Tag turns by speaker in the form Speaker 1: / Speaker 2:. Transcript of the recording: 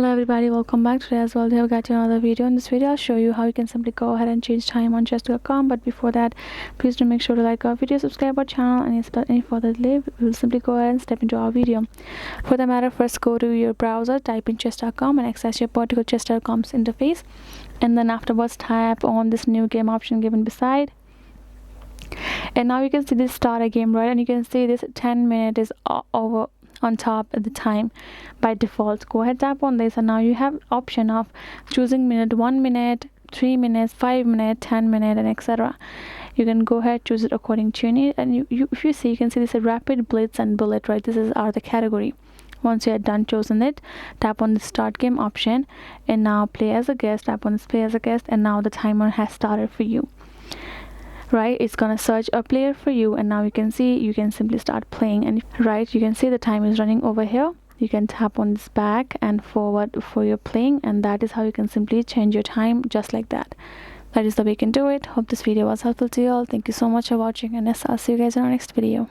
Speaker 1: Hello everybody, welcome back. Today as well we have got another video. In this video I'll show you how you can simply go ahead and change time on chess.com. But before that, please do make sure to like our video, subscribe our channel, and without any further delay we'll simply go ahead and step into our video. For the matter, first go to your browser, type in chess.com and access your particular chess.com's interface, and then afterwards tap on this new game option given beside. And now you can see this start a game, right? And you can see this 10 minute is over on top at the time by default. Go ahead, tap on this, and now you have option of choosing minute, 1 minute, 3 minutes, 5 minutes, 10 minutes, and etc. You can go ahead, choose it according to your need. And if you see, you can see this rapid, blitz, and bullet, right? This are the category. Once you are done choosing it, tap on the start game option, and now play as a guest. Tap on this play as a guest, and now the timer has started for you, right? It's gonna search a player for you, and now you can see you can simply start playing. And right, you can see the time is running over here. You can tap on this back and forward for your playing, and that is how you can simply change your time just like that. That is the way you can do it. Hope this video was helpful to you all. Thank you so much for watching, and yes, I'll see you guys in our next video.